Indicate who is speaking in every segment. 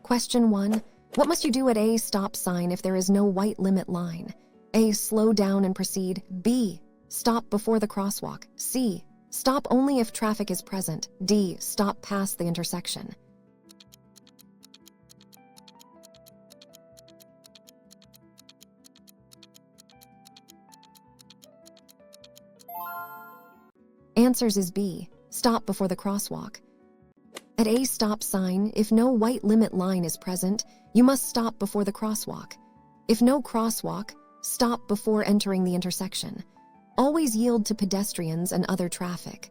Speaker 1: Question 1. What must you do at A stop sign if there is no white limit line? A. Slow down and proceed. B. Stop before the crosswalk. C. Stop only if traffic is present. D. Stop past the intersection. Answers is B. Stop before the crosswalk. At A stop sign, if no white limit line is present, you must stop before the crosswalk. If no crosswalk, stop before entering the intersection. Always yield to pedestrians and other traffic.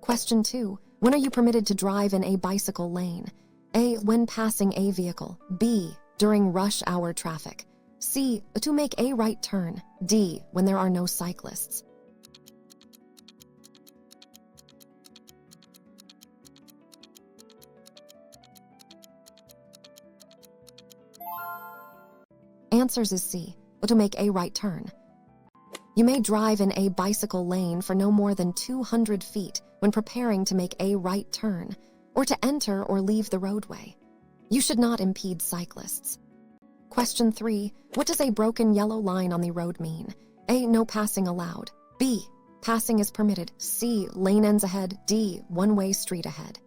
Speaker 1: Question 2. When are you permitted to drive in a bicycle lane? A. When passing a vehicle. B. During rush hour traffic. C. To make a right turn. D. When there are no cyclists. Answers is C. To make a right turn. You may drive in a bicycle lane for no more than 200 feet when preparing to make a right turn, or to enter or leave the roadway. You should not impede cyclists. Question 3. What does a broken yellow line on the road mean? A. No passing allowed. B. Passing is permitted. C. Lane ends ahead. D. One-way street ahead.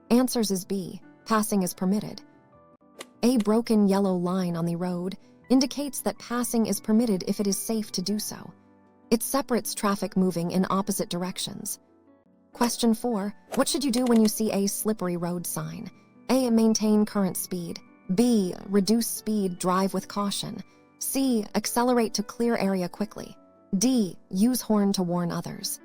Speaker 1: Answers is B. Passing is permitted. A broken yellow line on the road indicates that passing is permitted if it is safe to do so. It separates traffic moving in opposite directions. Question 4. What should you do when you see a slippery road sign? A. Maintain current speed. B. Reduce speed, drive with caution. C. Accelerate to clear area quickly. D. Use horn to warn others.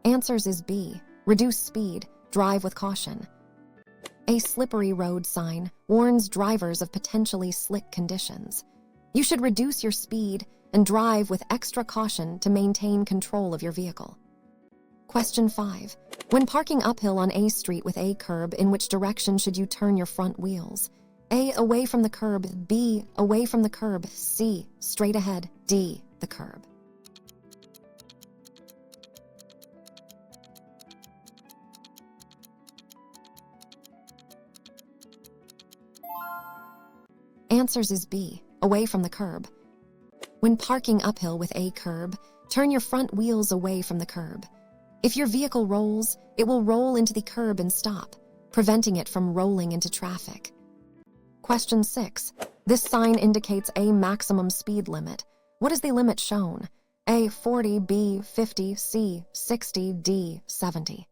Speaker 1: Answers is B. Reduce speed, drive with caution. A slippery road sign warns drivers of potentially slick conditions. You should reduce your speed and drive with extra caution to maintain control of your vehicle. Question 5. When parking uphill on A street with a curb, in which direction should you turn your front wheels? A. Away from the curb. B. Away from the curb. C. Straight ahead. D. The curb. Answers is B. Away from the curb. When parking uphill with a curb, turn your front wheels away from the curb. If your vehicle rolls, it will roll into the curb and stop, preventing it from rolling into traffic. Question 6. This sign indicates a maximum speed limit. What is the limit shown? A. 40, B. 50, C. 60, D. 70.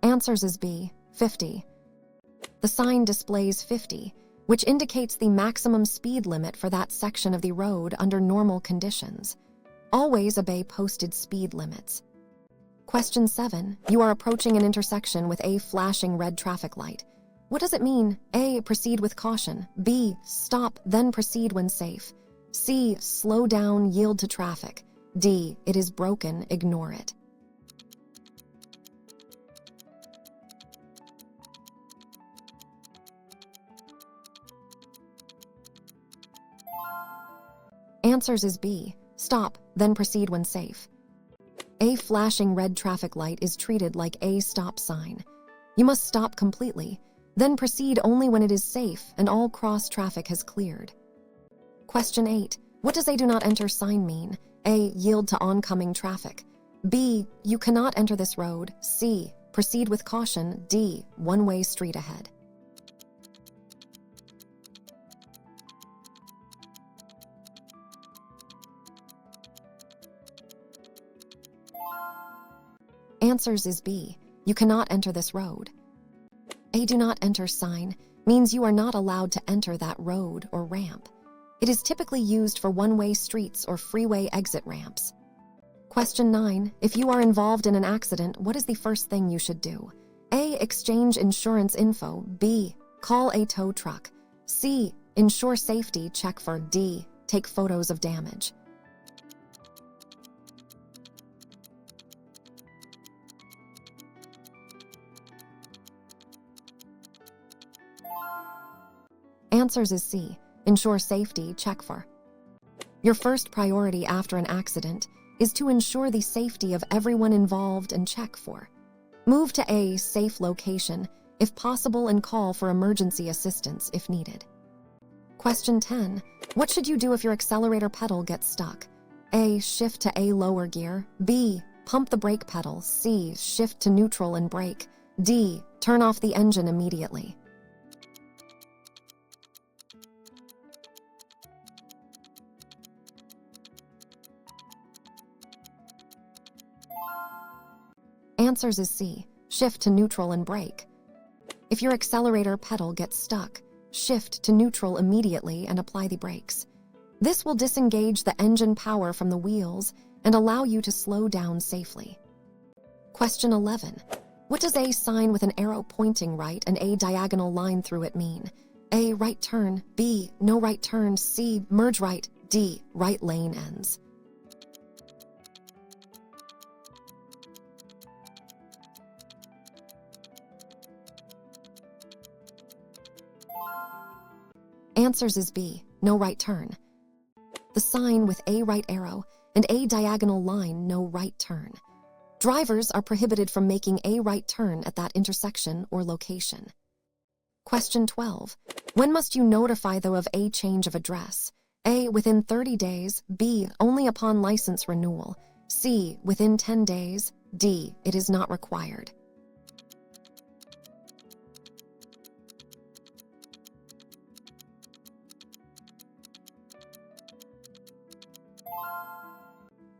Speaker 1: Answers is B. 50. The sign displays 50, which indicates the maximum speed limit for that section of the road under normal conditions. Always obey posted speed limits. Question 7. You are approaching an intersection with a flashing red traffic light. What does it mean? A. Proceed with caution. B. Stop, then proceed when safe. C. Slow down, yield to traffic. D. It is broken, ignore it. Answers is B. Stop, then proceed when safe. A flashing red traffic light is treated like a stop sign. You must stop completely, then proceed only when it is safe and all cross traffic has cleared. Question 8. What does a do not enter sign mean? A. Yield to oncoming traffic. B. You cannot enter this road. C. Proceed with caution. D. One-way street ahead. Answers is B. You cannot enter this road. A do not enter sign means you are not allowed to enter that road or ramp. It is typically used for one-way streets or freeway exit ramps. Question 9. If you are involved in an accident, what is the first thing you should do? A. Exchange insurance info. B. Call a tow truck. C. Ensure safety, check for. D. Take photos of damage. Answers is C. Ensure safety, check for. Your first priority after an accident is to ensure the safety of everyone involved and check for. Move to a safe location if possible and call for emergency assistance if needed. Question 10. What should you do if your accelerator pedal gets stuck? A. Shift to a lower gear. B. Pump the brake pedal. C. Shift to neutral and brake. D. Turn off the engine immediately. Answers is C. Shift to neutral and brake. If your accelerator pedal gets stuck, shift to neutral immediately and apply the brakes. This will disengage the engine power from the wheels and allow you to slow down safely. Question 11. What does a sign with an arrow pointing right and a diagonal line through it mean? A. Right turn. B. No right turn. C. Merge right. D. Right lane ends. Answers is B. No right turn. The sign with a right arrow and a diagonal line, no right turn. Drivers are prohibited from making a right turn at that intersection or location. Question 12. When must you notify, though, of a change of address? A. Within 30 days. B. Only upon license renewal. C. Within 10 days. D. It is not required.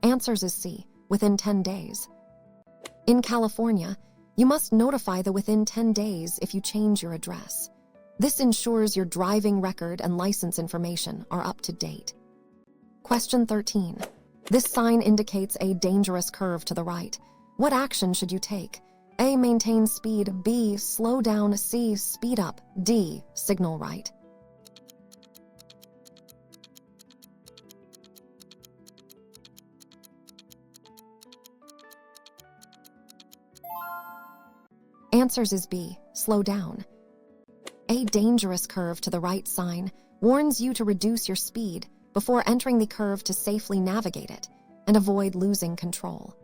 Speaker 1: Answers is C. Within 10 days. In California, you must notify the within 10 days if you change your address. This ensures your driving record and license information are up to date. Question 13. This sign indicates a dangerous curve to the right. What action should you take? A. Maintain speed. B. Slow down. C. Speed up. D. Signal right. Answers is B. Slow down. A dangerous curve to the right sign warns you to reduce your speed before entering the curve to safely navigate it and avoid losing control.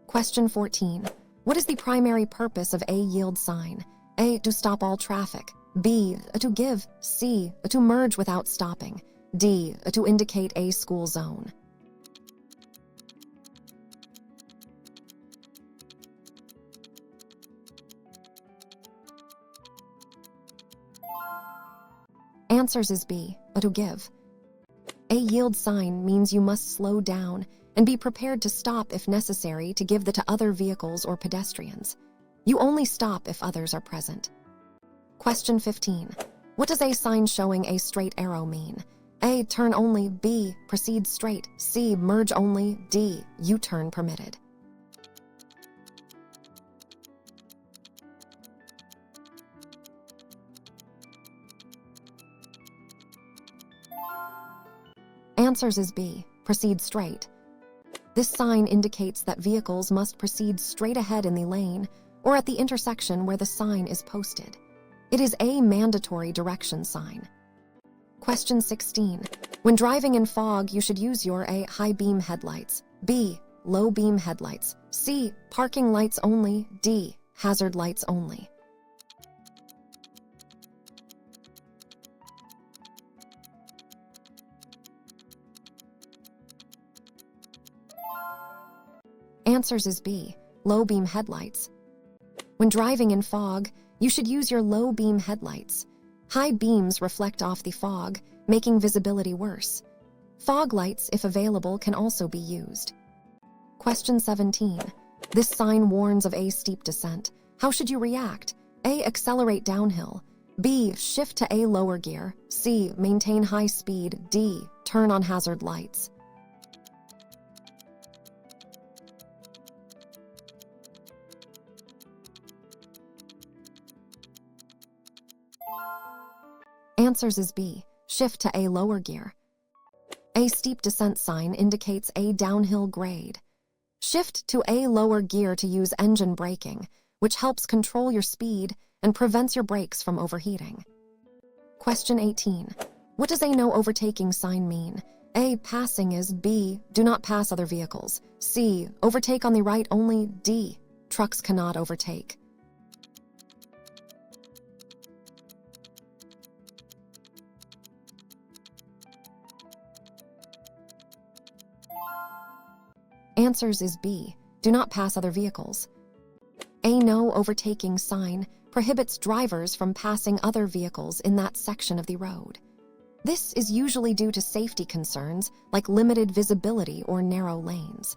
Speaker 1: Question 14. What is the primary purpose of a yield sign? A. To stop all traffic. B. To give. C. To merge without stopping. D. To indicate a school zone. Answers is B. To give. A yield sign means you must slow down and be prepared to stop if necessary to give to other vehicles or pedestrians. You only stop if others are present. Question 15. What does a sign showing a straight arrow mean? A. Turn only. B. Proceed straight. C. Merge only. D. U-turn permitted. Answers is B. Proceed straight. This sign indicates that vehicles must proceed straight ahead in the lane or at the intersection where the sign is posted. It is a mandatory direction sign. Question 16. When driving in fog, you should use your A. High beam headlights. B. Low beam headlights. C. Parking lights only. D. Hazard lights only. Answers is B. Low beam headlights. When driving in fog, you should use your low beam headlights. High beams reflect off the fog, making visibility worse. Fog lights, if available, can also be used. Question 17. This sign warns of a steep descent. How should you react? A. Accelerate downhill. B. Shift to a lower gear. C. Maintain high speed. D. Turn on hazard lights. Answers is B. Shift to A lower gear. A steep descent sign indicates a downhill grade. Shift to A lower gear to use engine braking, which helps control your speed and prevents your brakes from overheating. Question 18. What does a no overtaking sign mean? A. Passing is. B. Do not pass other vehicles. C. Overtake on the right only. D. Trucks cannot overtake. Answers is B. Do not pass other vehicles. A no overtaking sign prohibits drivers from passing other vehicles in that section of the road. This is usually due to safety concerns like limited visibility or narrow lanes.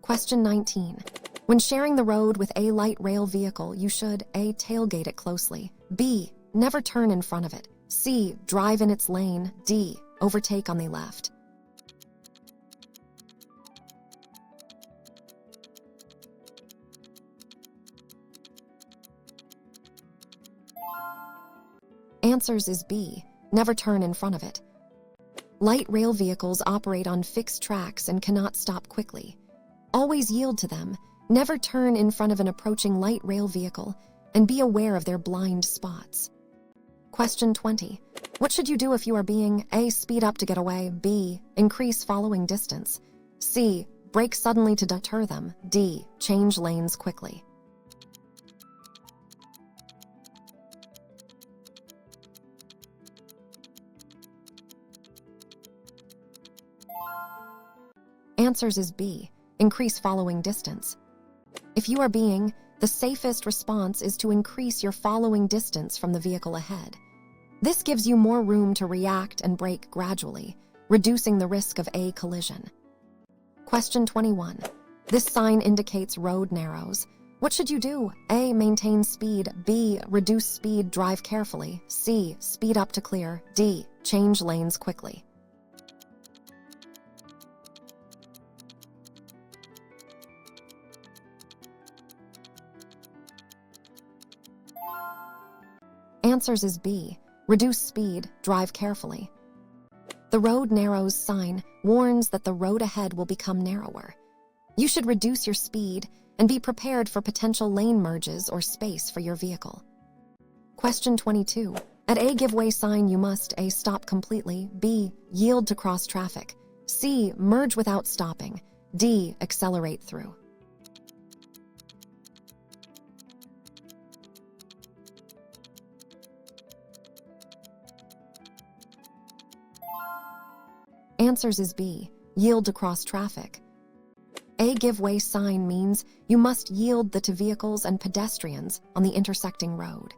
Speaker 1: Question 19. When sharing the road with a light rail vehicle, you should A. Tailgate it closely. B. Never turn in front of it. C. Drive in its lane. D. Overtake on the left. Answers is B. Never turn in front of it. Light rail vehicles operate on fixed tracks and cannot stop quickly. Always yield to them, never turn in front of an approaching light rail vehicle, and be aware of their blind spots. Question 20. What should you do if you are being A. Speed up to get away. B. Increase following distance. C. Brake suddenly to deter them. D. Change lanes quickly. Answers is B. Increase following distance. If you are being, the safest response is to increase your following distance from the vehicle ahead. This gives you more room to react and brake gradually, reducing the risk of a collision. Question 21. This sign indicates road narrows. What should you do? A. Maintain speed. B. Reduce speed, drive carefully. C. Speed up to clear. D. Change lanes quickly. Answers is B. Reduce speed, drive carefully. The road narrows sign warns that the road ahead will become narrower. You should reduce your speed and be prepared for potential lane merges or space for your vehicle. Question 22. At A give way sign you must A. Stop completely. B. Yield to cross traffic. C. Merge without stopping. D. Accelerate through. Answers is B. Yield to cross traffic. A give way sign means you must yield to vehicles and pedestrians on the intersecting road.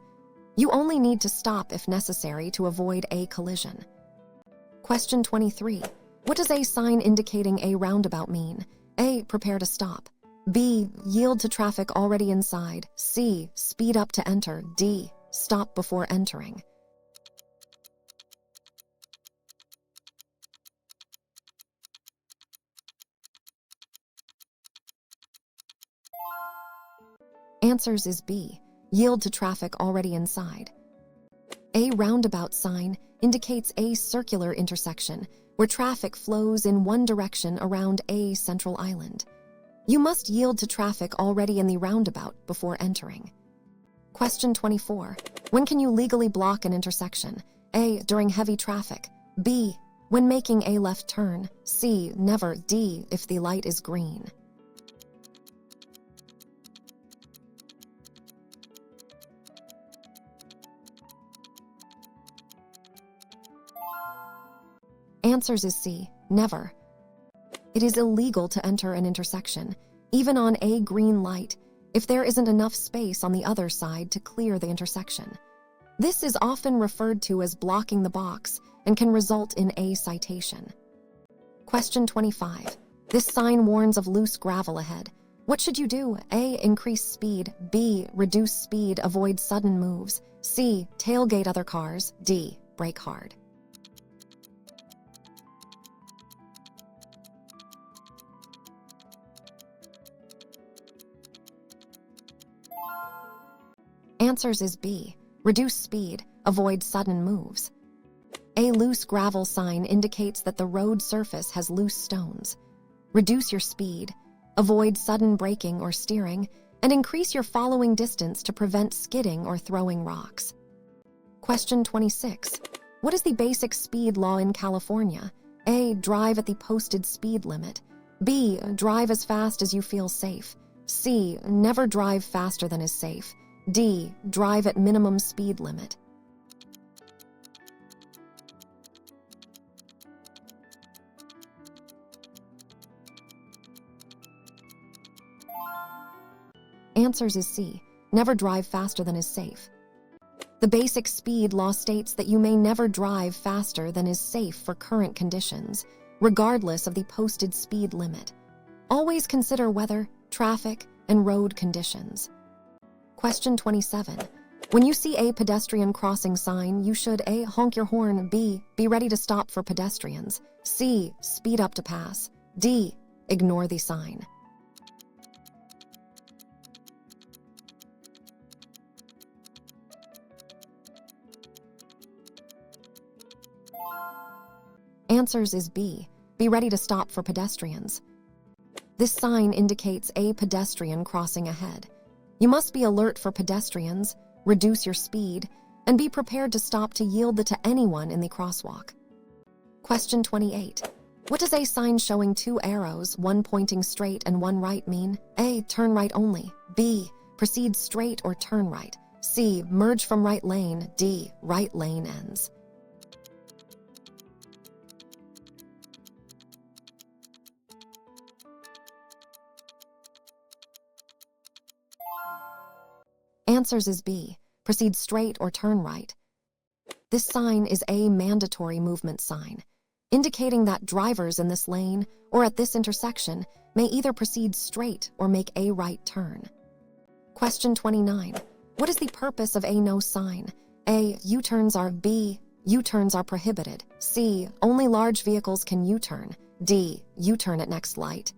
Speaker 1: You only need to stop if necessary to avoid a collision. Question 23. What does a sign indicating a roundabout mean? A. Prepare to stop. B. Yield to traffic already inside. C. Speed up to enter. D. Stop before entering. Answers is B. Yield to traffic already inside. A roundabout sign indicates a circular intersection where traffic flows in one direction around a central island. You must yield to traffic already in the roundabout before entering. Question 24. When can you legally block an intersection? A. During heavy traffic. B. When making a left turn. C. Never. D. If the light is green. Answers is C. Never. It is illegal to enter an intersection, even on a green light, if there isn't enough space on the other side to clear the intersection. This is often referred to as blocking the box and can result in a citation. Question 25. This sign warns of loose gravel ahead. What should you do? A. Increase speed. B. Reduce speed, avoid sudden moves. C. Tailgate other cars. D. Brake hard. Answers is B. Reduce speed, avoid sudden moves. A loose gravel sign indicates that the road surface has loose stones. Reduce your speed, avoid sudden braking or steering, and increase your following distance to prevent skidding or throwing rocks. Question 26. What is the basic speed law in California? A. Drive at the posted speed limit. B. Drive as fast as you feel safe. C. Never drive faster than is safe. D. Drive at minimum speed limit. Answers is C. Never drive faster than is safe. The basic speed law states that you may never drive faster than is safe for current conditions, regardless of the posted speed limit. Always consider weather, traffic, and road conditions. Question 27. When you see a pedestrian crossing sign, you should A. Honk your horn, B. Be ready to stop for pedestrians, C. Speed up to pass, D. Ignore the sign. Answers is B. Be ready to stop for pedestrians. This sign indicates a pedestrian crossing ahead. You must be alert for pedestrians, reduce your speed, and be prepared to stop to yield to anyone in the crosswalk. Question 28. What does a sign showing two arrows, one pointing straight and one right mean? A. Turn right only. B. Proceed straight or turn right. C. Merge from right lane. D. Right lane ends. Answers is B. Proceed straight or turn right. This sign is a mandatory movement sign, indicating that drivers in this lane or at this intersection may either proceed straight or make a right turn. Question 29. What is the purpose of a no sign? A. U-turns are B. U-turns are prohibited. C. Only large vehicles can U-turn. D. U-turn at next light.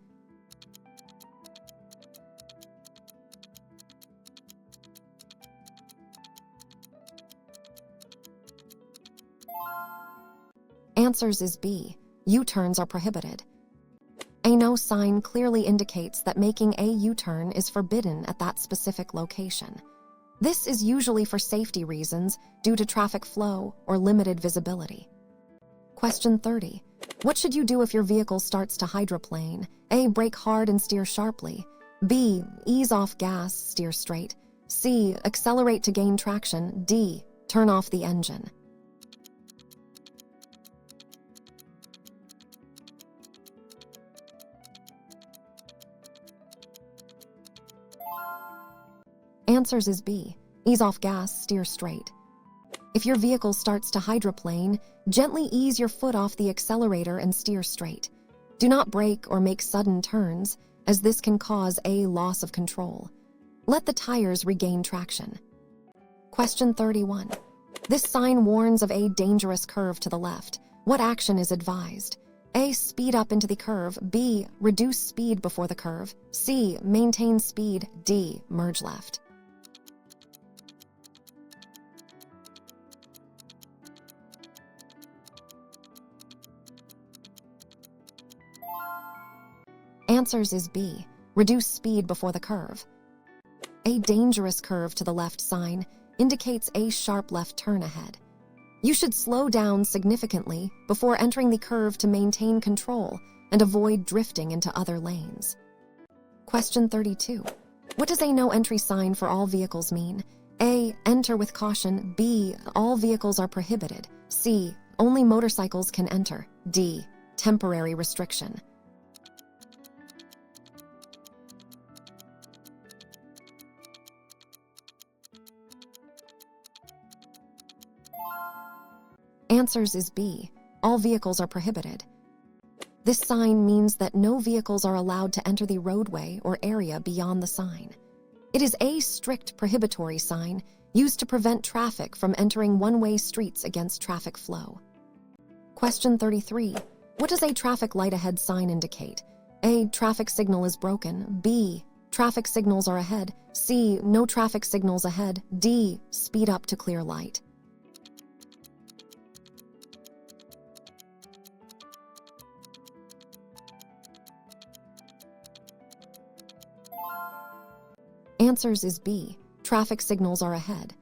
Speaker 1: Answers is B. U-turns are prohibited. A no sign clearly indicates that making a U-turn is forbidden at that specific location. This is usually for safety reasons due to traffic flow or limited visibility. Question 30. What should you do if your vehicle starts to hydroplane? A. Brake hard and steer sharply. B. Ease off gas, steer straight. C. Accelerate to gain traction. D. Turn off the engine. Answers is B. Ease off gas, steer straight. If your vehicle starts to hydroplane, gently ease your foot off the accelerator and steer straight. Do not brake or make sudden turns, as this can cause a loss of control. Let the tires regain traction. Question 31. This sign warns of a dangerous curve to the left. What action is advised? A. Speed up into the curve. B. Reduce speed before the curve. C. Maintain speed. D. Merge left. Answers is B. Reduce speed before the curve. A dangerous curve to the left sign indicates a sharp left turn ahead. You should slow down significantly before entering the curve to maintain control and avoid drifting into other lanes. Question 32. What does a no entry sign for all vehicles mean? A. Enter with caution. B. All vehicles are prohibited. C. Only motorcycles can enter. D. Temporary restriction. Answers is B. All vehicles are prohibited. This sign means that no vehicles are allowed to enter the roadway or area beyond the sign. It is a strict prohibitory sign used to prevent traffic from entering one-way streets against traffic flow. Question 33. What does a traffic light ahead sign indicate? A. Traffic signal is broken. B. Traffic signals are ahead. C. No traffic signals ahead. D. Speed up to clear light. Answers is B. Traffic signals are ahead.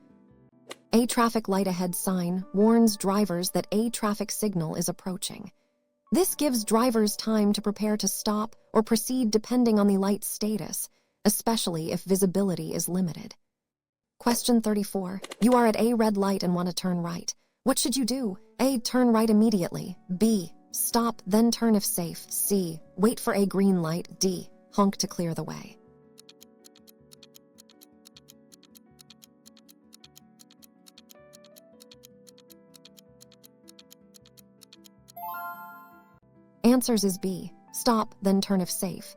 Speaker 1: A traffic light ahead sign warns drivers that a traffic signal is approaching. This gives drivers time to prepare to stop or proceed depending on the light's status, especially if visibility is limited. Question 34. You are at a red light and want to turn right. What should you do? A. Turn right immediately. B. Stop, then turn if safe. C. Wait for a green light. D. Honk to clear the way. Answers is B. Stop, then turn if safe.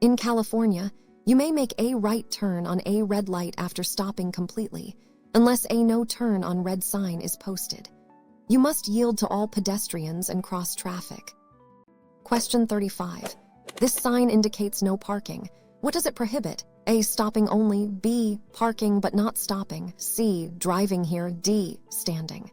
Speaker 1: In California, you may make a right turn on a red light after stopping completely, unless a no turn on red sign is posted. You must yield to all pedestrians and cross traffic. Question 35. This sign indicates no parking. What does it prohibit? A. Stopping only. B. Parking but not stopping. C. Driving here. D. Standing.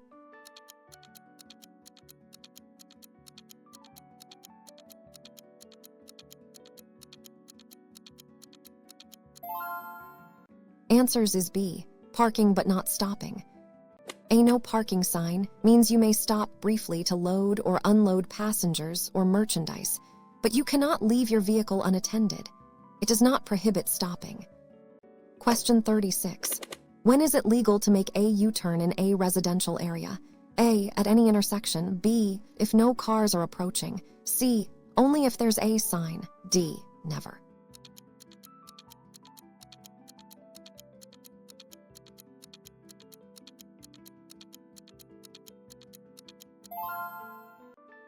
Speaker 1: Answers is B. Parking but not stopping. A no parking sign means you may stop briefly to load or unload passengers or merchandise, but you cannot leave your vehicle unattended. It does not prohibit stopping. Question 36. When is it legal to make a U-turn in a residential area? A. At any intersection. B. If no cars are approaching. C. Only if there's a sign. D. Never.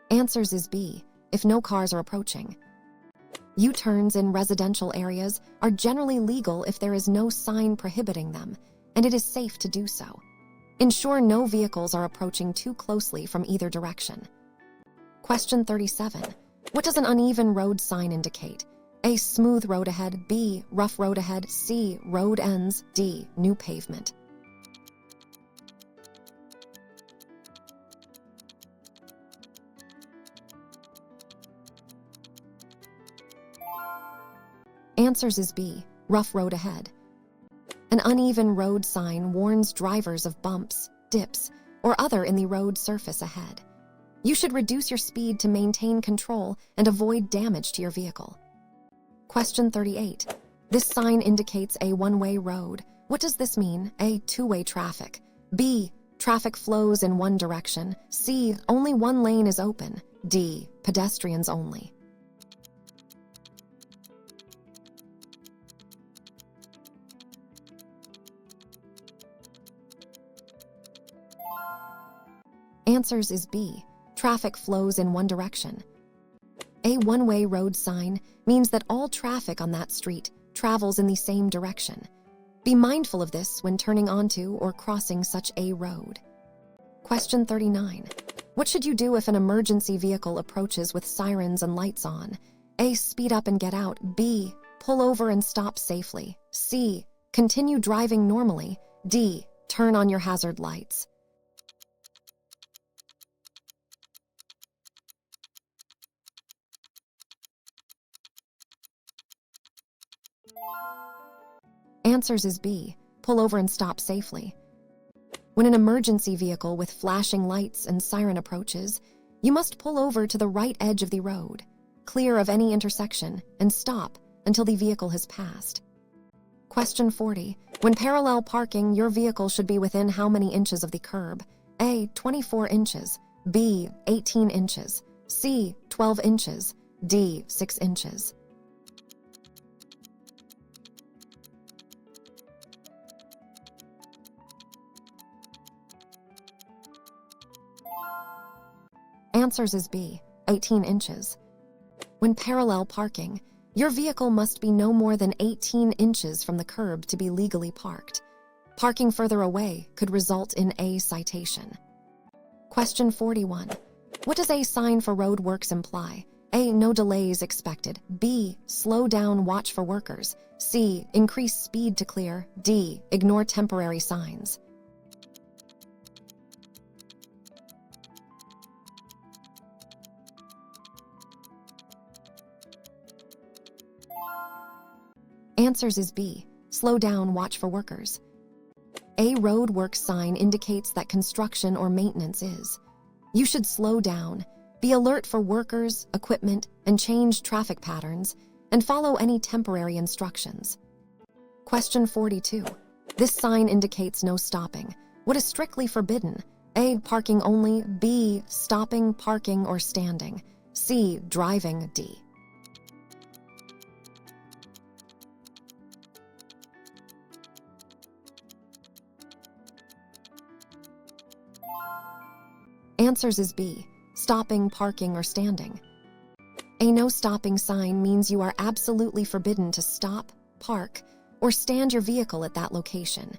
Speaker 1: Answers is B. If no cars are approaching. U-turns in residential areas are generally legal if there is no sign prohibiting them, and it is safe to do so. Ensure no vehicles are approaching too closely from either direction. Question 37. What does an uneven road sign indicate? A. Smooth road ahead. B. Rough road ahead. C. Road ends. D. New pavement. Answers is B. Rough road ahead. An uneven road sign warns drivers of bumps, dips, or other in the road surface ahead. You should reduce your speed to maintain control and avoid damage to your vehicle. Question 38. This sign indicates a one-way road. What does this mean? A. Two-way traffic. B. Traffic flows in one direction. C. Only one lane is open. D. Pedestrians only. Answers is B. Traffic flows in one direction. A one-way road sign means that all traffic on that street travels in the same direction. Be mindful of this when turning onto or crossing such a road. Question 39. What should you do if an emergency vehicle approaches with sirens and lights on? A. Speed up and get out. B. Pull over and stop safely. C. Continue driving normally. D. Turn on your hazard lights. Answers is B. Pull over and stop safely. When an emergency vehicle with flashing lights and siren approaches, you must pull over to the right edge of the road, clear of any intersection, and stop until the vehicle has passed. Question 40. When parallel parking, your vehicle should be within how many inches of the curb? A. 24 inches. B. 18 inches. C. 12 inches. D. 6 inches. Answers is B. 18 inches. When parallel parking, your vehicle must be no more than 18 inches from the curb to be legally parked. Parking further away could result in a citation. Question 41. What does a sign for roadworks imply? A. No delays expected. B. Slow down, watch for workers. C. Increase speed to clear. D. Ignore temporary signs. Answers is B. slow down, watch for workers. A road work sign indicates that construction or maintenance is. You should slow down, be alert for workers, equipment, and change traffic patterns, and follow any temporary instructions. Question 42. This sign indicates no stopping. What is strictly forbidden? A. Parking only. B. Stopping, parking, or standing. C. Driving. D. Answers is B. Stopping, parking, or standing. A no stopping sign means you are absolutely forbidden to stop, park, or stand your vehicle at that location,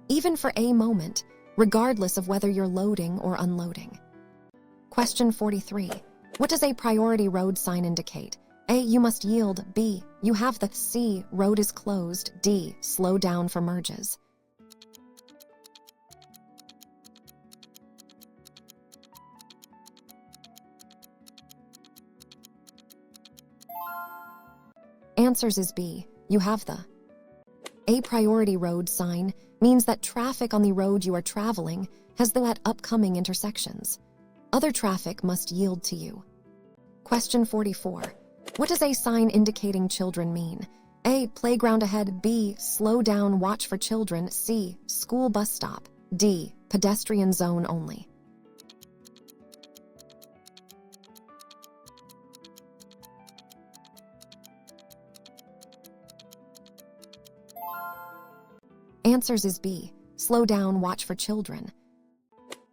Speaker 1: even for a moment, regardless of whether you're loading or unloading. Question 43. What does a priority road sign indicate? A. You must yield. B. You have the. C. Road is closed. D. Slow down for merges. Answers is B. You have the. A priority road sign means that traffic on the road you are traveling has the at upcoming intersections. Other traffic must yield to you. Question 44. What does a sign indicating children mean? A. Playground ahead. B. Slow down, watch for children. C. School bus stop. D. Pedestrian zone only. Answers is B. Slow down, watch for children.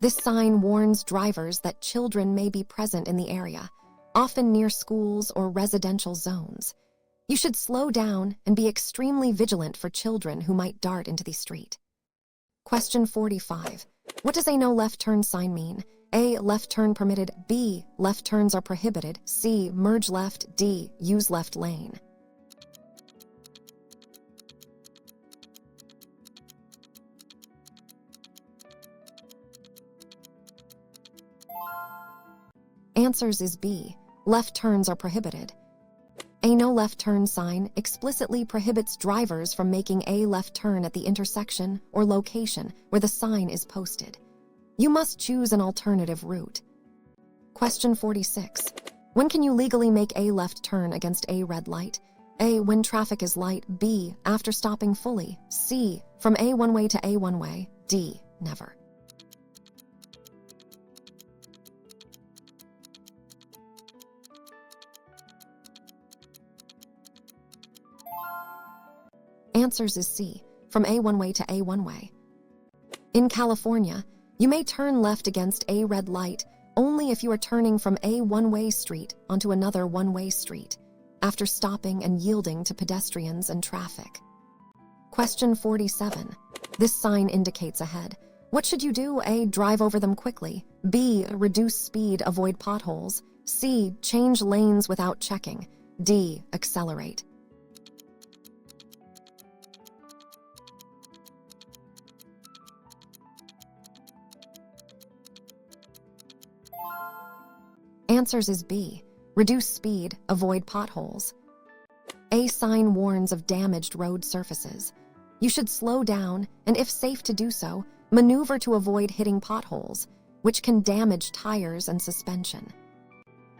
Speaker 1: This sign warns drivers that children may be present in the area, often near schools or residential zones. You should slow down and be extremely vigilant for children who might dart into the street. Question 45. What does a no left turn sign mean? A. Left turn permitted. B. Left turns are prohibited. C. Merge left. D. Use left lane. Answers is B. Left turns are prohibited. A no left turn sign explicitly prohibits drivers from making a left turn at the intersection or location where the sign is posted. You must choose an alternative route. Question 46. When can you legally make a left turn against a red light? A. When traffic is light. B. After stopping fully. C. From a one-way to a one-way. D. Never. Answers is C. From a one-way to a one-way. In California, you may turn left against a red light only if you are turning from a one-way street onto another one-way street, after stopping and yielding to pedestrians and traffic. Question 47. This sign indicates ahead. What should you do? A. Drive over them quickly. B. Reduce speed, avoid potholes. C. Change lanes without checking. D. Accelerate. Answers is B. Reduce speed, avoid potholes. A sign warns of damaged road surfaces. You should slow down and, if safe to do so, maneuver to avoid hitting potholes, which can damage tires and suspension.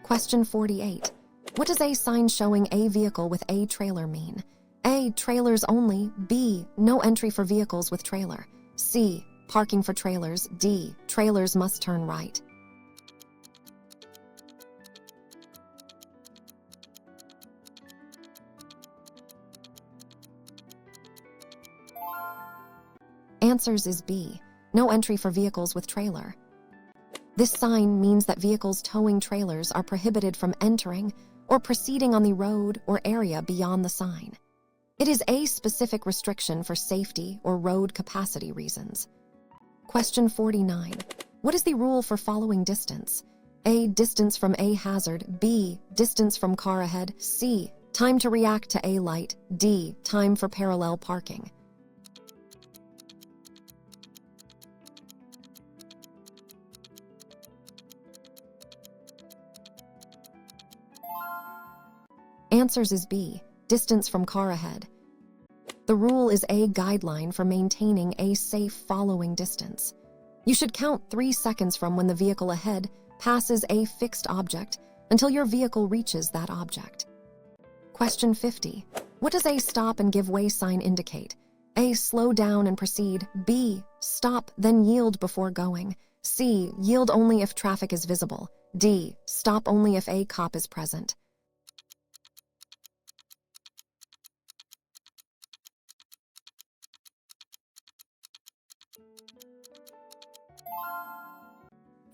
Speaker 1: Question 48. What does a sign showing a vehicle with a trailer mean? A. Trailers only. B. No entry for vehicles with trailer. C. Parking for trailers. D. Trailers must turn right. Answers is B. No entry for vehicles with trailer. This sign means that vehicles towing trailers are prohibited from entering or proceeding on the road or area beyond the sign. It is a specific restriction for safety or road capacity reasons. Question 49. What is the rule for following distance? A. Distance from a hazard. B. Distance from car ahead. C. Time to react to a light. D. Time for parallel parking. Answers is B. Distance from car ahead. The rule is a guideline for maintaining a safe following distance. You should count 3 seconds from when the vehicle ahead passes a fixed object until your vehicle reaches that object. Question 50. What does a stop and give way sign indicate? A. Slow down and proceed. B. Stop, then yield before going. C. Yield only if traffic is visible. D. Stop only if a cop is present.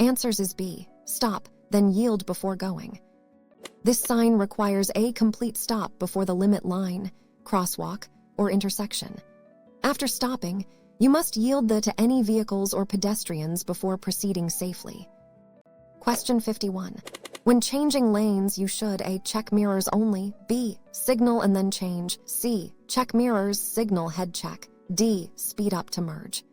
Speaker 1: Answers is B. Stop, then yield before going. This sign requires a complete stop before the limit line, crosswalk, or intersection. After stopping, you must yield to any vehicles or pedestrians before proceeding safely. Question 51. When changing lanes, you should A. Check mirrors only. B. Signal and then change. C. Check mirrors, signal head check. D. Speed up to merge.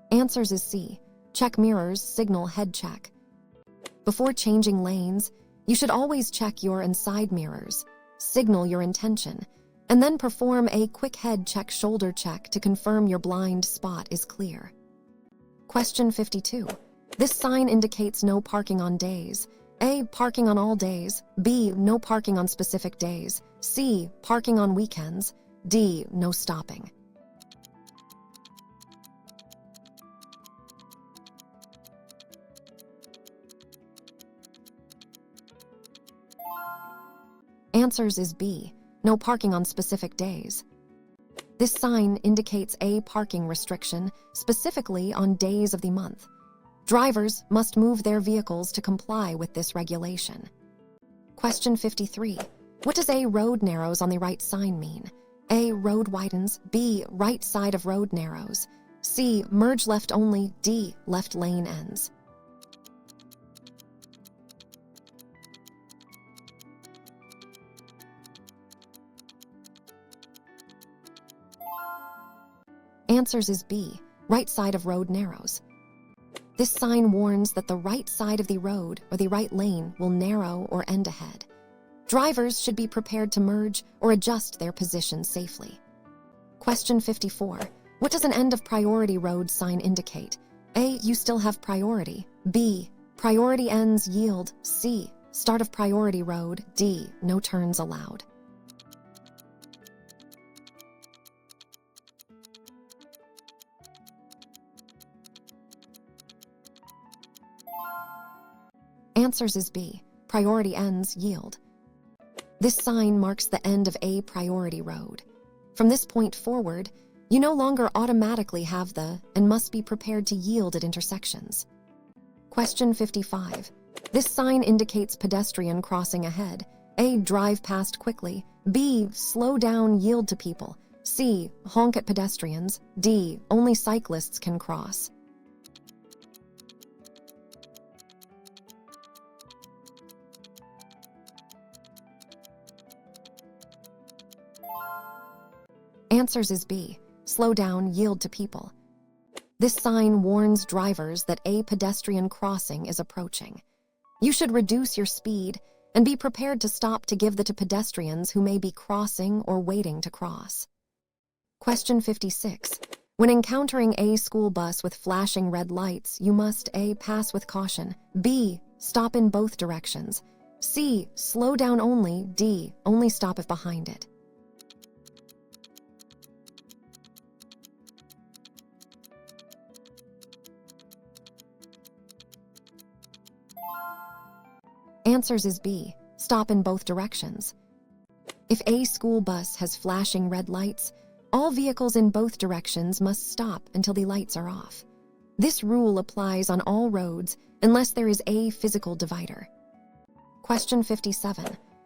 Speaker 1: Answers is C. Check mirrors, signal head check. Before changing lanes, you should always check your and side mirrors, signal your intention, and then perform a quick head check shoulder check to confirm your blind spot is clear. Question 52. This sign indicates no parking on days. A. Parking on all days. B. No parking on specific days. C. Parking on weekends. D. No stopping. Answers is B. No parking on specific days. This sign indicates a parking restriction, specifically on days of the month. Drivers must move their vehicles to comply with this regulation. Question 53. What does A. Road narrows on the right sign mean? A. Road widens. B. Right side of road narrows. C. Merge left only. D. Left lane ends. Answers is B. Right side of road narrows. This sign warns that the right side of the road or the right lane will narrow or end ahead. Drivers should be prepared to merge or adjust their position safely. Question 54. What does an end of priority road sign indicate? A. You still have priority. B. Priority ends yield. C. Start of priority road. D. No turns allowed. Answers is B. Priority ends yield. This sign marks the end of a priority road. From this point forward, you no longer automatically have the and must be prepared to yield at intersections. Question 55. This sign indicates pedestrian crossing ahead. A. Drive past quickly. B. Slow down, yield to people. C. Honk at pedestrians. D. Only cyclists can cross. Answers is B. Slow down, yield to people. This sign warns drivers that a pedestrian crossing is approaching. You should reduce your speed and be prepared to stop to give to pedestrians who may be crossing or waiting to cross. Question 56. When encountering a school bus with flashing red lights, you must A. Pass with caution. B. Stop in both directions. C. Slow down only. D. Only stop if behind it. Answers is B. Stop in both directions. If a school bus has flashing red lights, all vehicles in both directions must stop until the lights are off. This rule applies on all roads unless there is a physical divider. Question 57.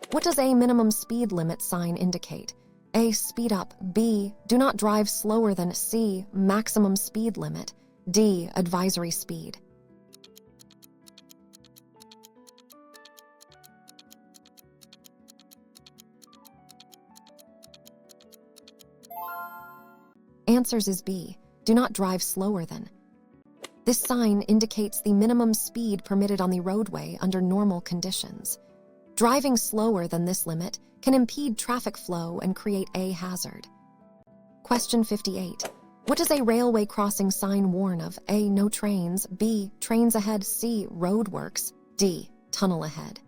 Speaker 1: What does a minimum speed limit sign indicate? A. Speed up. B. Do not drive slower than. C. Maximum speed limit. D. Advisory speed. Answers is B. Do not drive slower than. This sign indicates the minimum speed permitted on the roadway under normal conditions. Driving slower than this limit can impede traffic flow and create a hazard. Question 58. What does a railway crossing sign warn of? A. No trains. B. Trains ahead. C. Roadworks. D. Tunnel ahead.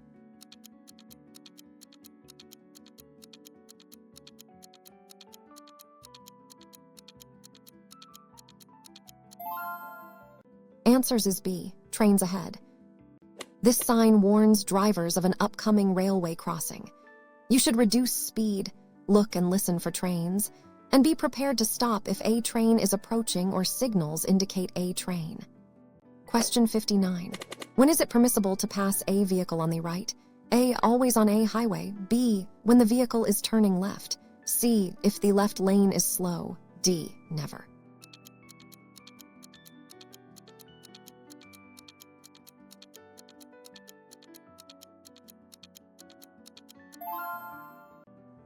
Speaker 1: Answers is B. Trains ahead. This sign warns drivers of an upcoming railway crossing. You should reduce speed, look and listen for trains, and be prepared to stop if a train is approaching or signals indicate a train. Question 59. When is it permissible to pass a vehicle on the right? A. Always on a highway. B. When the vehicle is turning left. C. If the left lane is slow. D. Never.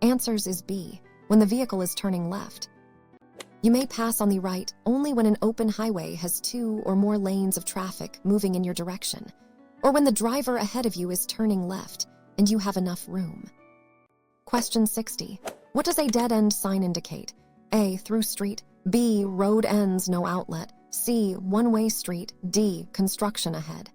Speaker 1: Answers is B. When the vehicle is turning left. You may pass on the right only when an open highway has 2 or more lanes of traffic moving in your direction, or when the driver ahead of you is turning left and you have enough room. Question 60. What does a dead-end sign indicate? A. Through street. B. Road ends, no outlet. C. One-way street. D. Construction ahead.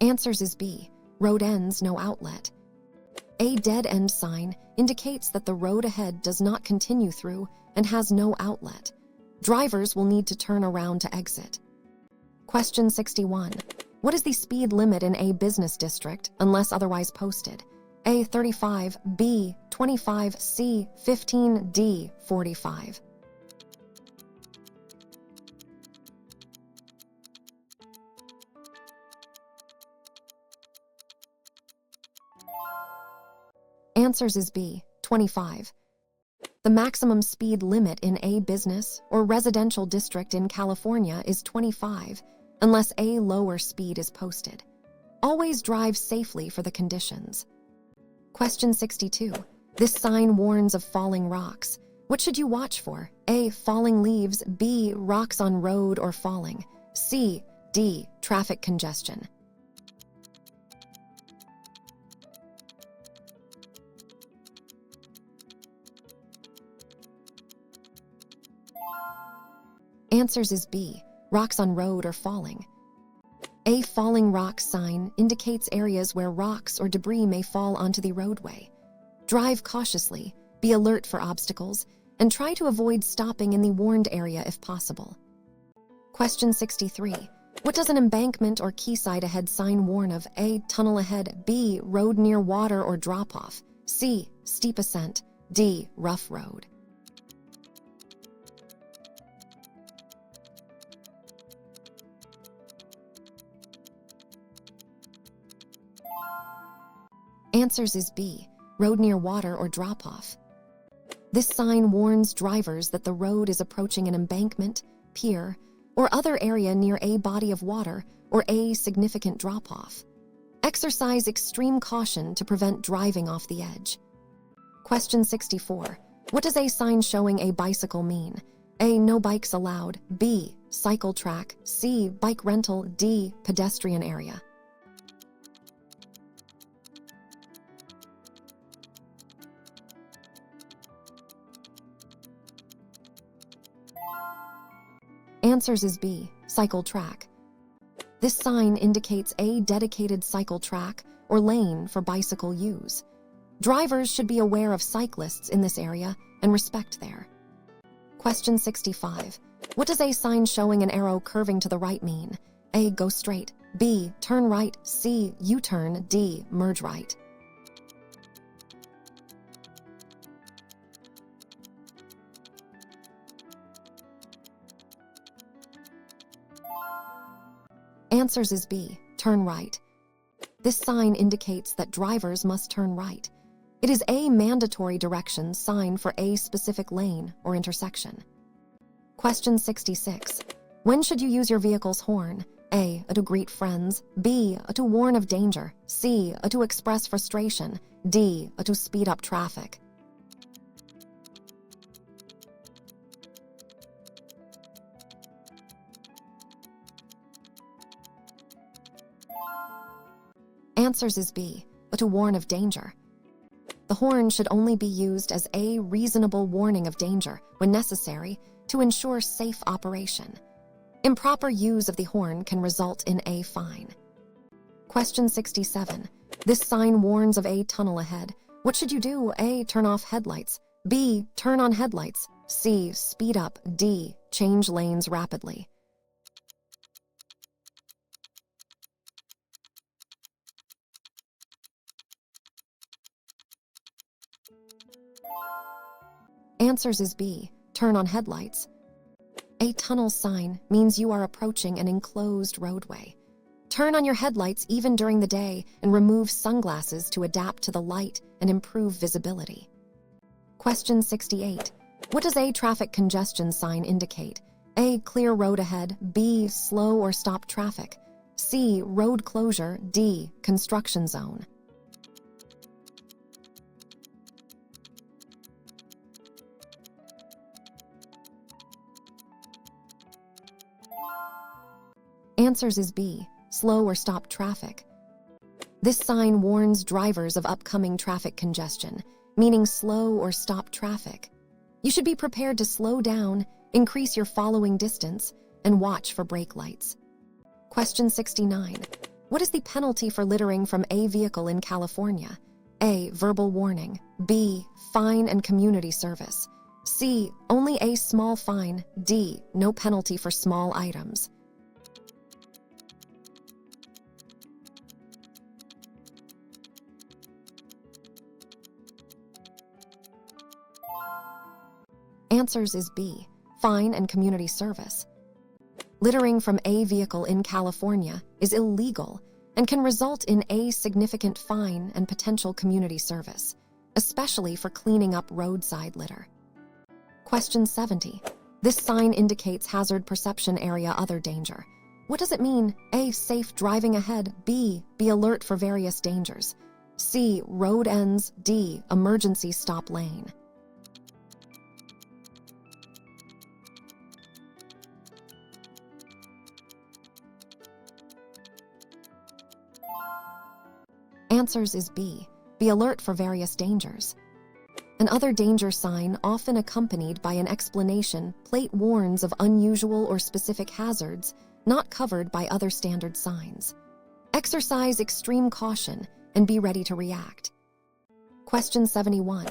Speaker 1: Answers is B. Road ends, no outlet. A dead-end sign indicates that the road ahead does not continue through and has no outlet. Drivers will need to turn around to exit. Question 61. What is the speed limit in a business district unless otherwise posted? A. 35, B. 25, C. 15, D. 45. Answers is B. 25. The maximum speed limit in a business or residential district in California is 25, unless a lower speed is posted. Always drive safely for the conditions. Question 62. This sign warns of falling rocks. What should you watch for? A. Falling leaves. B. Rocks on road or falling. C. D. Traffic congestion. Answers is B. Rocks on road or falling. A falling rock sign indicates areas where rocks or debris may fall onto the roadway. Drive cautiously, be alert for obstacles, and try to avoid stopping in the warned area if possible. Question 63. What does an embankment or quayside ahead sign warn of? A. Tunnel ahead. B. Road near water or drop-off. C. Steep ascent. D. Rough road. Answers is B. Road near water or drop-off. This sign warns drivers that the road is approaching an embankment, pier, or other area near a body of water or a significant drop-off. Exercise extreme caution to prevent driving off the edge. Question 64. What does a sign showing a bicycle mean? A. No bikes allowed. B. Cycle track. C. Bike rental. D. Pedestrian area. Answers is B. Cycle track. This sign indicates a dedicated cycle track or lane for bicycle use. Drivers should be aware of cyclists in this area and respect there. Question 65. What does a sign showing an arrow curving to the right mean? A. Go straight. B. Turn right. C. U-turn. D. Merge right. Answers is B. Turn right. This sign indicates that drivers must turn right. It is a mandatory direction sign for a specific lane or intersection. Question 66. When should you use your vehicle's horn? A. To greet friends. B. To warn of danger. C. To express frustration. D. To speed up traffic. Answers is B. To warn of danger. The horn should only be used as a reasonable warning of danger when necessary to ensure safe operation. Improper use of the horn can result in a fine. Question 67. This sign warns of a tunnel ahead. What should you do? A. Turn off headlights. B. Turn on headlights. C. Speed up. D. Change lanes rapidly. Answers is B. Turn on headlights. A tunnel sign means you are approaching an enclosed roadway. Turn on your headlights even during the day and remove sunglasses to adapt to the light and improve visibility. Question 68. What does a traffic congestion sign indicate? A. Clear road ahead. B. Slow or stop traffic. C. Road closure. D. Construction zone. Answers is B. Slow or stop traffic. This sign warns drivers of upcoming traffic congestion, meaning slow or stop traffic. You should be prepared to slow down, increase your following distance, and watch for brake lights. Question 69. What is the penalty for littering from a vehicle in California? A. Verbal warning. B. Fine and community service. C. Only a small fine. D. No penalty for small items. Answers is B. Fine and community service. Littering from a vehicle in California is illegal and can result in a significant fine and potential community service, especially for cleaning up roadside litter. Question 70. This sign indicates hazard perception area other danger. What does it mean? A. Safe driving ahead. B. Be alert for various dangers. C. Road ends. D. Emergency stop lane. Answers is B. Be alert for various dangers. An other danger sign, often accompanied by an explanation, plate warns of unusual or specific hazards not covered by other standard signs. Exercise extreme caution and be ready to react. Question 71.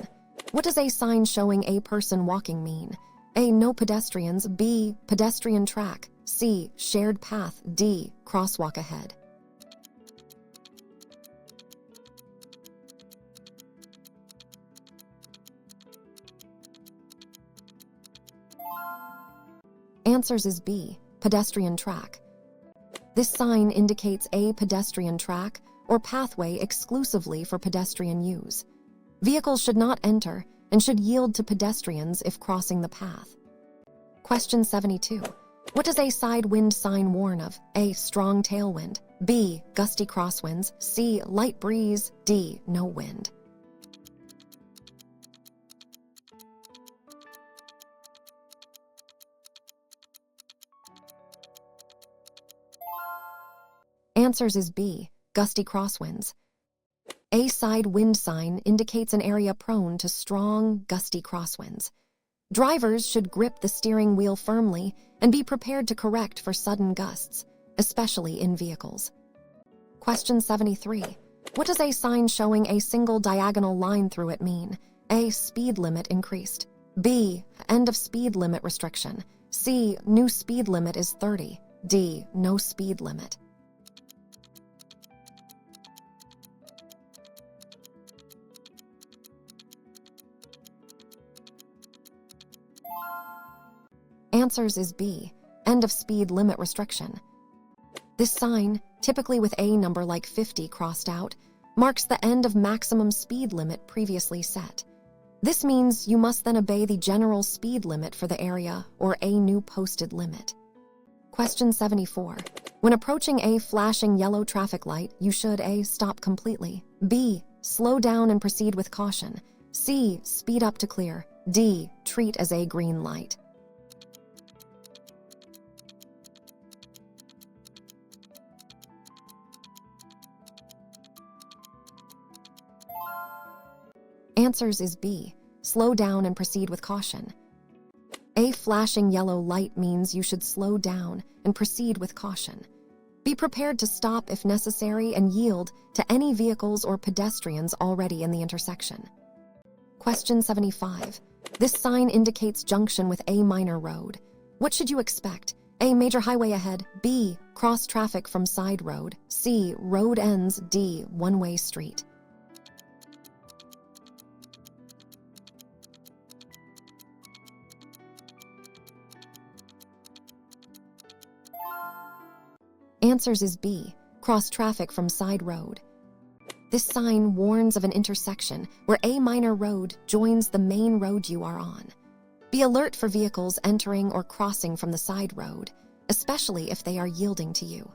Speaker 1: What does a sign showing a person walking mean? A. No pedestrians. B. Pedestrian track. C. Shared path. D. Crosswalk ahead. Answers is B. Pedestrian track. This sign indicates a pedestrian track or pathway exclusively for pedestrian use. Vehicles should not enter and should yield to pedestrians if crossing the path. Question 72. What does a side wind sign warn of? A. Strong tailwind. B. Gusty crosswinds. C. Light breeze. D. No wind. Answers is B. Gusty crosswinds. A side wind sign indicates an area prone to strong, gusty crosswinds. Drivers should grip the steering wheel firmly and be prepared to correct for sudden gusts, especially in vehicles. Question 73. What does a sign showing a single diagonal line through it mean? A. Speed limit increased. B. End of speed limit restriction. C. New speed limit is 30. D. No speed limit. Answers is B. End of speed limit restriction. This sign, typically with a number like 50 crossed out, marks the end of maximum speed limit previously set. This means you must then obey the general speed limit for the area or a new posted limit. Question 74. When approaching a flashing yellow traffic light, you should A. Stop completely, B. Slow down and proceed with caution, C. Speed up to clear, D. Treat as a green light. Answers is B. Slow down and proceed with caution. A flashing yellow light means you should slow down and proceed with caution. Be prepared to stop if necessary and yield to any vehicles or pedestrians already in the intersection. Question 75. This sign indicates junction with A minor road. What should you expect? A. Major highway ahead, B. Cross traffic from side road, C. Road ends, D. One-way street. Answers is B. Cross traffic from side road. This sign warns of an intersection where A minor road joins the main road you are on. Be alert for vehicles entering or crossing from the side road, especially if they are yielding to you.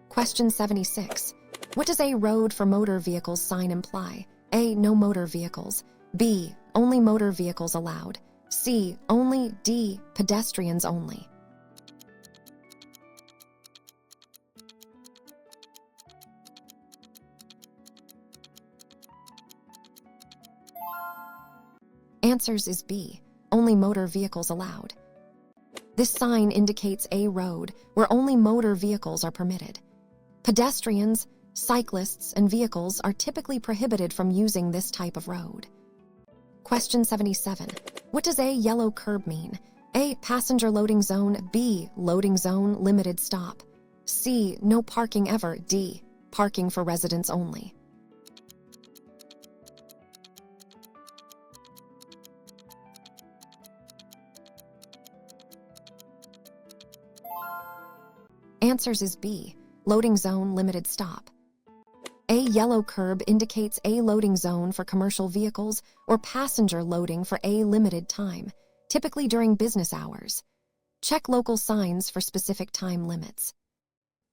Speaker 1: Question 76. What does a road for motor vehicles sign imply? A. No motor vehicles, B. Only motor vehicles allowed, C. Only, D. Pedestrians only. Answers is B. Only motor vehicles allowed. This sign indicates a road where only motor vehicles are permitted. Pedestrians, cyclists, and vehicles are typically prohibited from using this type of road. Question 77. What does a yellow curb mean? A. Passenger loading zone, B. Loading zone, limited stop, C. No parking ever, D. Parking for residents only. Answers is B. Loading zone, limited stop. A yellow curb indicates a loading zone for commercial vehicles or passenger loading for a limited time, typically during business hours. Check local signs for specific time limits.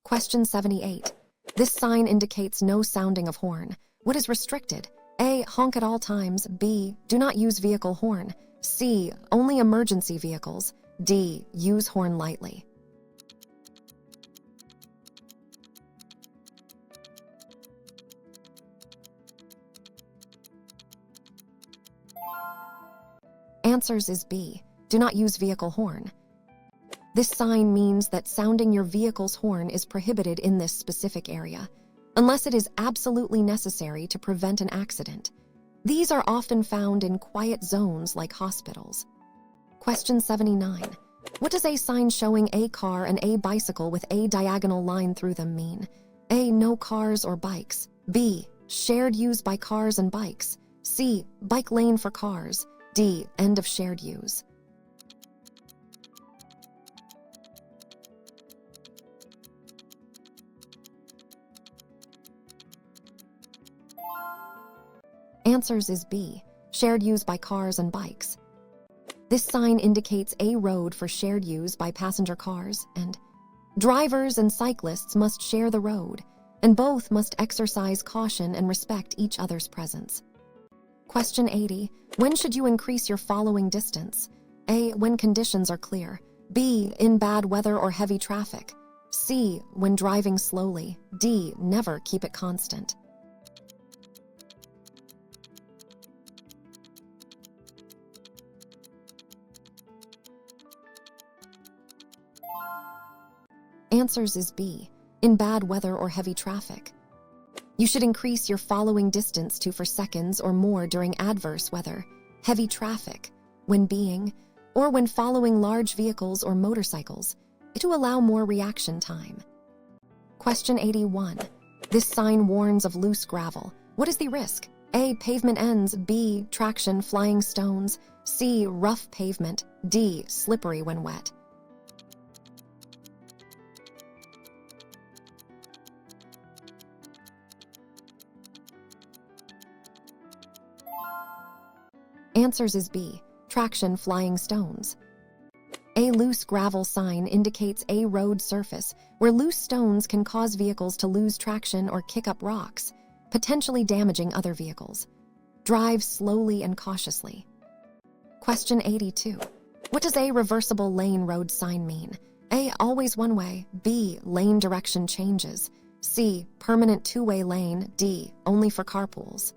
Speaker 1: Question 78. This sign indicates no sounding of horn. What is restricted? A. Honk at all times, B. Do not use vehicle horn, C. Only emergency vehicles, D. Use horn lightly. Answers is B. Do not use vehicle horn. This sign means that sounding your vehicle's horn is prohibited in this specific area, unless it is absolutely necessary to prevent an accident. These are often found in quiet zones like hospitals. Question 79. What does a sign showing a car and a bicycle with a diagonal line through them mean? A. No cars or bikes, B. Shared use by cars and bikes, C. Bike lane for cars, D. End of shared use. Answers is B. Shared use by cars and bikes. This sign indicates a road for shared use by passenger cars, and drivers and cyclists must share the road, and both must exercise caution and respect each other's presence. Question 80. When should you increase your following distance? A. When conditions are clear, B. In bad weather or heavy traffic, C. When driving slowly, D. Never keep it constant. Answers is B. In bad weather or heavy traffic. You should increase your following distance to for seconds or more during adverse weather, heavy traffic, when being, or when following large vehicles or motorcycles, to allow more reaction time. Question 81. This sign warns of loose gravel. What is the risk? A. Pavement ends, B. Traction, flying stones, C. Rough pavement, D. Slippery when wet. Answers is B. Traction, flying stones. A loose gravel sign indicates a road surface where loose stones can cause vehicles to lose traction or kick up rocks, potentially damaging other vehicles. Drive slowly and cautiously. Question 82. What does a reversible lane road sign mean? A. Always one way. B. Lane direction changes. C. Permanent two-way lane. D. Only for carpools.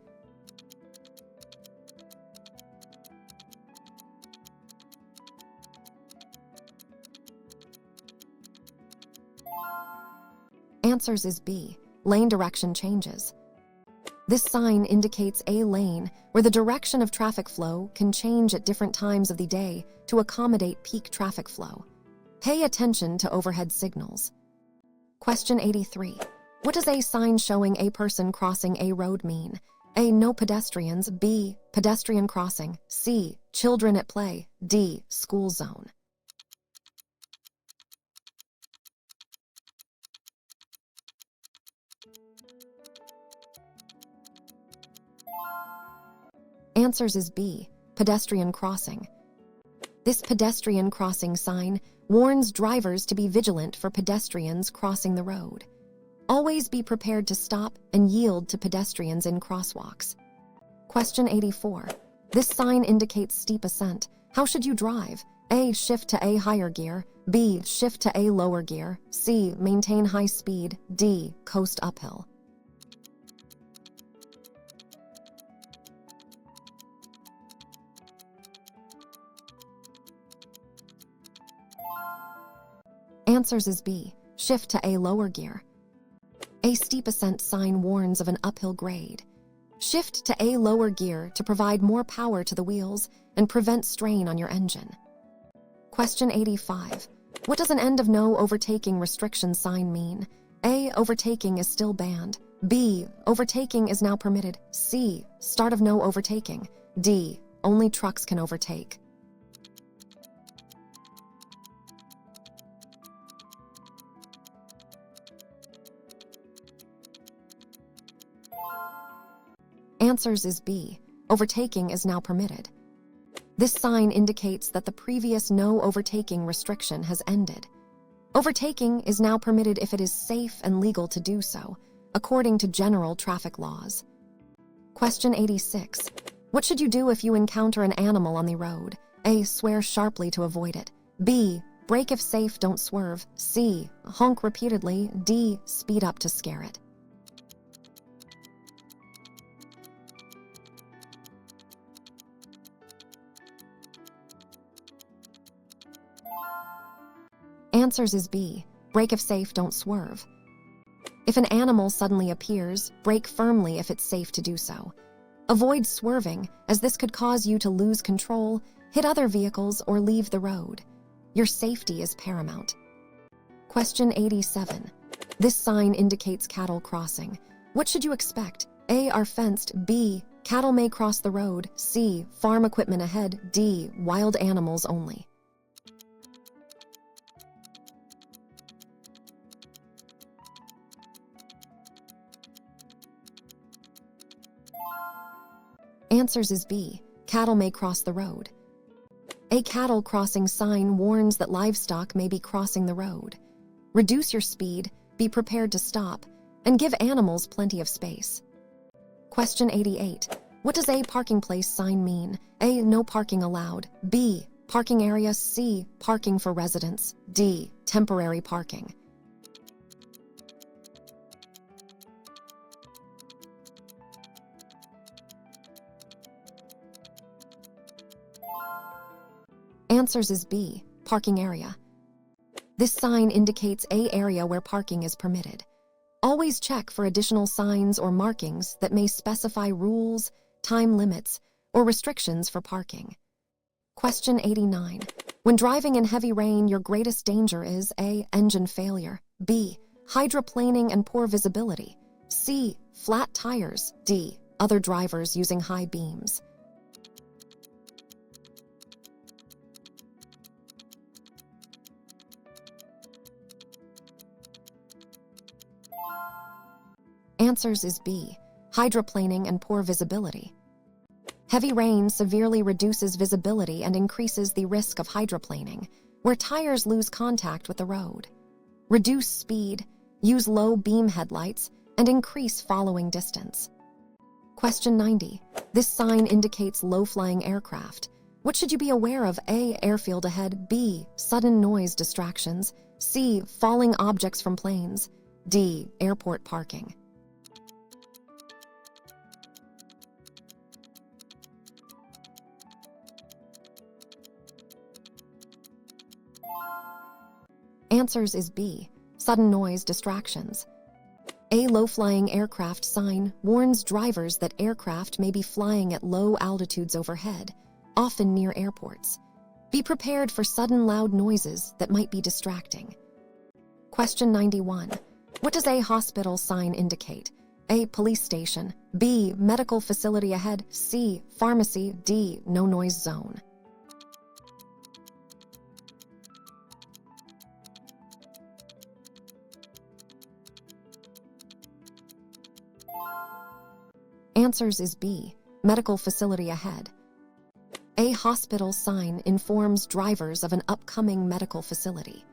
Speaker 1: Answers is B. Lane direction changes. This sign indicates a lane where the direction of traffic flow can change at different times of the day to accommodate peak traffic flow. Pay attention to overhead signals. Question 83. What does a sign showing a person crossing a road mean? A. No pedestrians. B. Pedestrian crossing. C. Children at play. D. School zone. Answers is B. Pedestrian crossing. This pedestrian crossing sign warns drivers to be vigilant for pedestrians crossing the road. Always be prepared to stop and yield to pedestrians in crosswalks. Question 84. This sign indicates steep ascent. How should you drive? A. Shift to a higher gear. B. Shift to a lower gear. C. Maintain high speed. D. Coast uphill. Answers is B. Shift to a lower gear. A steep ascent sign warns of an uphill grade. Shift to a lower gear to provide more power to the wheels and prevent strain on your engine. Question 85. What does an end of no overtaking restriction sign mean? A. Overtaking is still banned. B. Overtaking is now permitted. C. Start of no overtaking. D. Only trucks can overtake. Answers is B. Overtaking is now permitted. This sign indicates that the previous no overtaking restriction has ended. Overtaking is now permitted if it is safe and legal to do so, according to general traffic laws. Question 86. What should you do if you encounter an animal on the road? A. Swear sharply to avoid it. B. Brake if safe, don't swerve. C. Honk repeatedly. D. Speed up to scare it. Answers is B. Brake if safe, don't swerve. If an animal suddenly appears, brake firmly if it's safe to do so. Avoid swerving, as this could cause you to lose control, hit other vehicles, or leave the road. Your safety is paramount. Question 87. This sign indicates cattle crossing. What should you expect? A. Are fenced. B. Cattle may cross the road. C. Farm equipment ahead. D. Wild animals only. Answers is B. Cattle may cross the road. A cattle crossing sign warns that livestock may be crossing the road. Reduce your speed, be prepared to stop, and give animals plenty of space. Question 88. What does a parking place sign mean? A. No parking allowed. B. Parking area. C. Parking for residents. D. Temporary parking. Answers is B. Parking area. This sign indicates a area where parking is permitted. Always check for additional signs or markings that may specify rules, time limits, or restrictions for parking. Question 89. When driving in heavy rain, your greatest danger is A. Engine failure. B. Hydroplaning and poor visibility. C. Flat tires. D. Other drivers using high beams. Answers is B. Hydroplaning and poor visibility. Heavy rain severely reduces visibility and increases the risk of hydroplaning, where tires lose contact with the road. Reduce speed, use low beam headlights, and increase following distance. Question 90. This sign indicates low-flying aircraft. What should you be aware of? A. Airfield ahead. B. Sudden noise distractions. C. Falling objects from planes. D. Airport parking. Answers is B. Sudden noise distractions. A low-flying aircraft sign warns drivers that aircraft may be flying at low altitudes overhead, often near airports. Be prepared for sudden loud noises that might be distracting. Question 91. What does a hospital sign indicate? A. Police station. B. Medical facility ahead. C. Pharmacy. D. No noise zone. Answers is B. Medical facility ahead. A hospital sign informs drivers of an upcoming medical facility.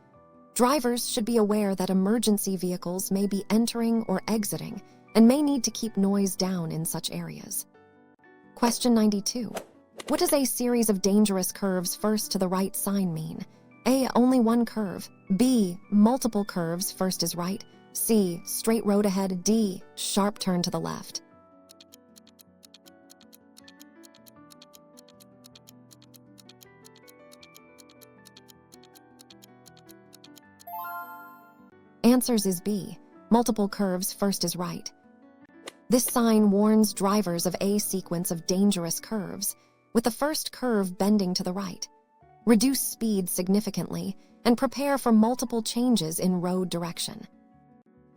Speaker 1: Drivers should be aware that emergency vehicles may be entering or exiting and may need to keep noise down in such areas. Question 92. What does a series of dangerous curves first to the right sign mean? A. Only one curve. B. Multiple curves first is right. C. Straight road ahead. D. Sharp turn to the left. Answers is B. Multiple curves first is right. This sign warns drivers of a sequence of dangerous curves, with the first curve bending to the right. Reduce speed significantly and prepare for multiple changes in road direction.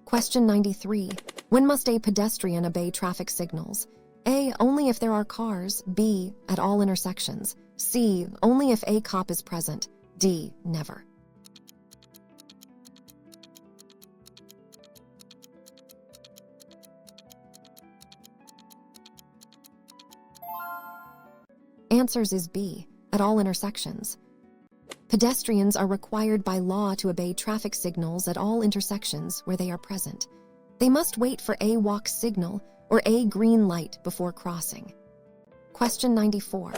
Speaker 1: Question 93. When must a pedestrian obey traffic signals? A. Only if there are cars. B. At all intersections. C. Only if a cop is present. D. Never. Answers is B. At all intersections. Pedestrians are required by law to obey traffic signals at all intersections where they are present. They must wait for a walk signal or a green light before crossing. Question 94.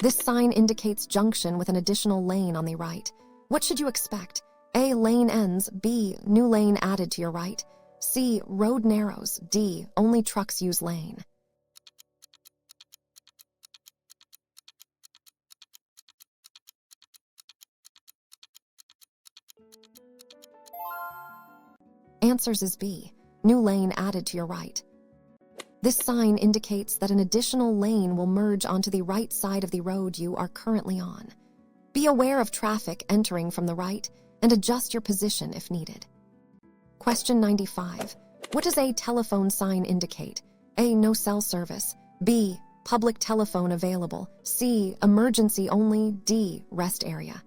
Speaker 1: This sign indicates junction with an additional lane on the right. What should you expect? A. Lane ends. B. New lane added to your right. C. Road narrows. D. Only trucks use lane. Answers is B. New lane added to your right. This sign indicates that an additional lane will merge onto the right side of the road you are currently on. Be aware of traffic entering from the right and adjust your position if needed. Question 95. What does a telephone sign indicate? A. No cell service. B. Public telephone available. C. Emergency only. D. Rest area.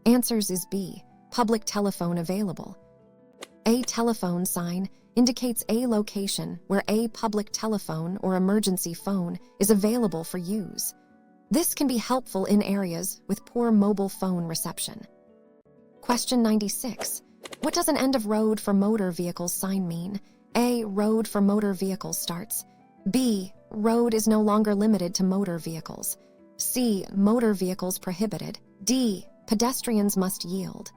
Speaker 1: Answers is B. Public telephone available. A telephone sign indicates a location where a public telephone or emergency phone is available for use. This can be helpful in areas with poor mobile phone reception. Question 96. What does an end of road for motor vehicles sign mean? A. Road for motor vehicles starts. B. Road is no longer limited to motor vehicles. C. Motor vehicles prohibited. D. Pedestrians must yield.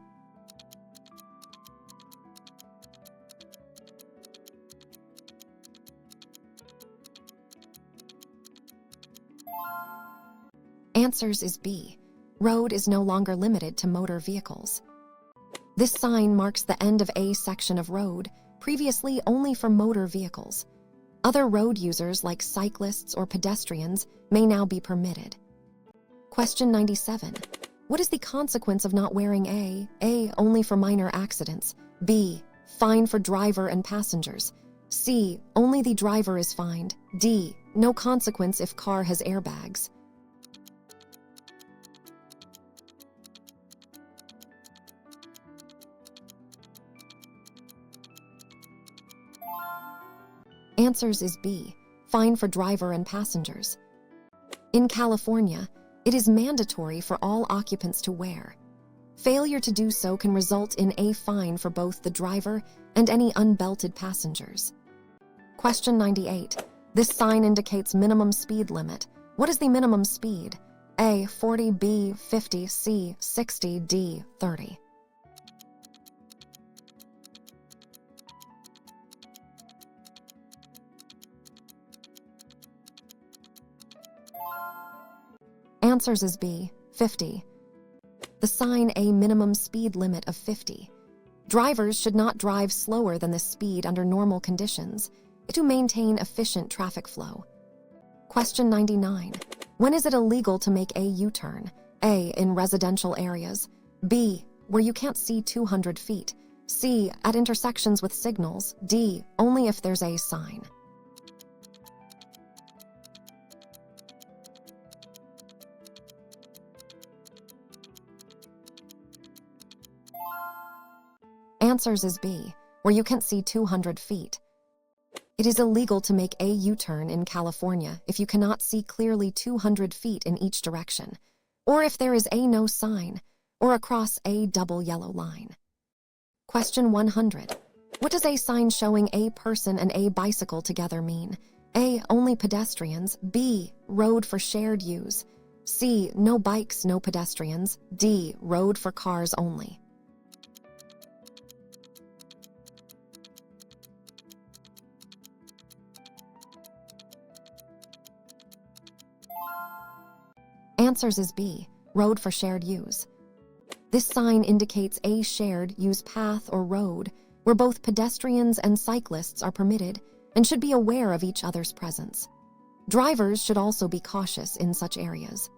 Speaker 1: Answers is B. Road is no longer limited to motor vehicles. This sign marks the end of a section of road, previously only for motor vehicles. Other road users like cyclists or pedestrians may now be permitted. Question 97. What is the consequence of not wearing A? A. Only for minor accidents. B. Fine for driver and passengers. C. Only the driver is fined. D. No consequence if car has airbags. Answers is B, fine for driver and passengers. In California, it is mandatory for all occupants to wear. Failure to do so can result in a fine for both the driver and any unbelted passengers. Question 98. This sign indicates minimum speed limit. What is the minimum speed? A, 40, B, 50, C, 60, D, 30. Answers is B, 50. The sign a minimum speed limit of 50. Drivers should not drive slower than this speed under normal conditions to maintain efficient traffic flow. Question 99. When is it illegal to make a U-turn? A, in residential areas. B, where you can't see 200 feet. C, at intersections with signals. D, only if there's a sign. Answers is B, where you can't see 200 feet. It is illegal to make a U-turn in California if you cannot see clearly 200 feet in each direction, or if there is a no sign, or across a double yellow line. Question 100. What does a sign showing a person and a bicycle together mean? A, only pedestrians. B, road for shared use. C, no bikes, no pedestrians. D, road for cars only. Answers is B, road for shared use. This sign indicates a shared use path or road where both pedestrians and cyclists are permitted and should be aware of each other's presence. Drivers should also be cautious in such areas.